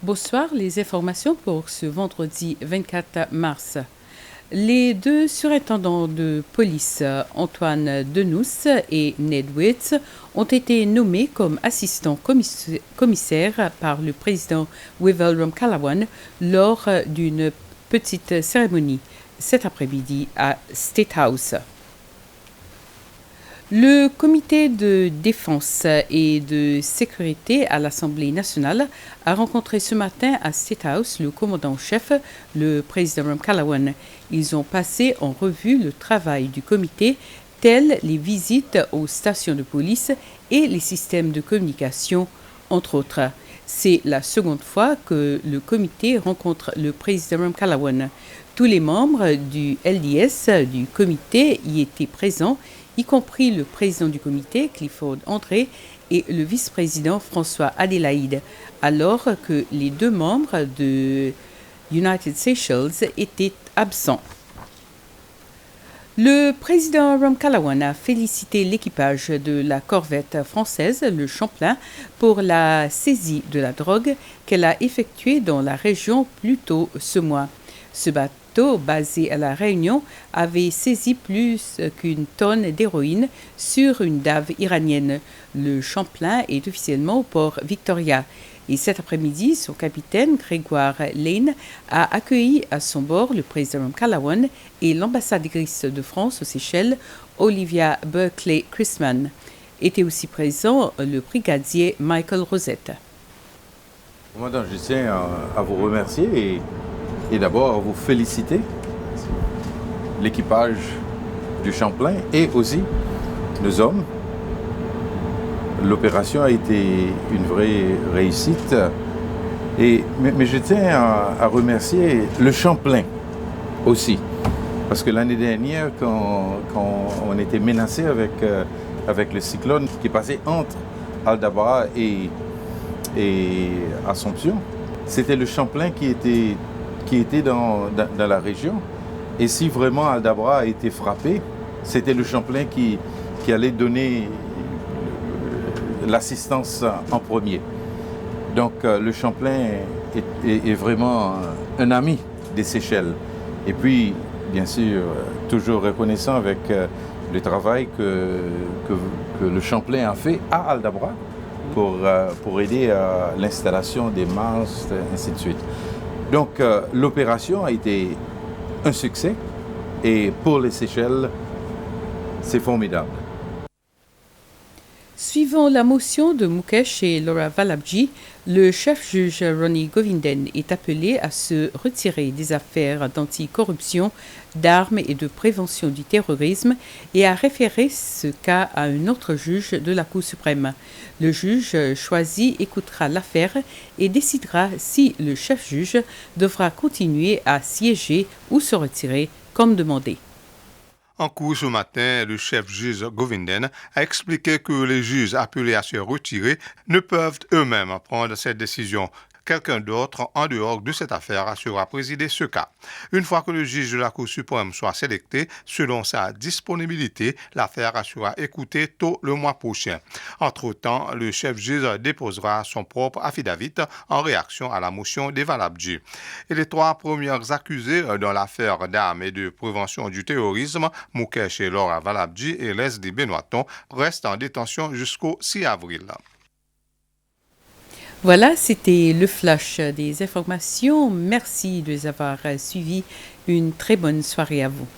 Bonsoir, les informations pour ce vendredi 24 mars. Les deux surintendants de police, Antoine Denous et Ned Witts, ont été nommés comme assistants commissaires par le président Wavell Ramkalawan lors d'une petite cérémonie cet après-midi à State House. Le comité de défense et de sécurité à l'Assemblée nationale a rencontré ce matin à State House le commandant-chef, le président Ramkalawan. Ils ont passé en revue le travail du comité, telles les visites aux stations de police et les systèmes de communication, entre autres. C'est la seconde fois que le comité rencontre le président Ramkalawan. Tous les membres du LDS du comité y étaient présents, y compris le président du comité, Clifford André, et le vice-président François Adélaïde, alors que les deux membres de United Seychelles étaient absents. Le président Ramkalawan a félicité l'équipage de la corvette française, le Champlain, pour la saisie de la drogue qu'elle a effectuée dans la région plus tôt ce mois. Ce bateau, basé à La Réunion, avait saisi plus qu'une tonne d'héroïne sur une dave iranienne. Le Champlain est officiellement au port Victoria. Et cet après-midi, son capitaine, Grégoire Lane, a accueilli à son bord le président Ramkalawan et l'ambassadrice de France aux Seychelles, Olivia Berkeley-Christman. Était aussi présent le brigadier Michael Rosette. Commandant, je tiens à vous remercier et d'abord à vous féliciter, l'équipage du Champlain et aussi nos hommes. L'opération a été une vraie réussite. Mais je tiens à remercier le Champlain aussi. Parce que l'année dernière, quand on était menacé avec le cyclone qui passait entre Aldabra et Assomption, c'était le Champlain qui était dans la région. Et si vraiment Aldabra a été frappé, c'était le Champlain qui allait donner l'assistance en premier. Donc le Champlain est vraiment un ami des Seychelles. Et puis, bien sûr, toujours reconnaissant avec le travail que le Champlain a fait à Aldabra pour aider à l'installation des masques, ainsi de suite. Donc l'opération a été un succès et pour les Seychelles, c'est formidable. Suivant la motion de Mukesh et Laura Valabji, le chef-juge Ronnie Govinden est appelé à se retirer des affaires d'anticorruption, d'armes et de prévention du terrorisme et à référer ce cas à un autre juge de la Cour suprême. Le juge choisi écoutera l'affaire et décidera si le chef-juge devra continuer à siéger ou se retirer comme demandé. En cours ce matin, le chef-juge Govinden a expliqué que les juges appelés à se retirer ne peuvent eux-mêmes prendre cette décision. Quelqu'un d'autre en dehors de cette affaire assurera présider ce cas. Une fois que le juge de la Cour suprême soit sélecté, selon sa disponibilité, l'affaire sera écoutée tôt le mois prochain. Entre-temps, le chef-juge déposera son propre affidavit en réaction à la motion des Valabji. Et les trois premiers accusés dans l'affaire d'armes et de prévention du terrorisme, Mukesh et Laura Valabji et Leslie Benoîton, restent en détention jusqu'au 6 avril. Voilà, c'était le flash des informations. Merci de les avoir suivis. Une très bonne soirée à vous.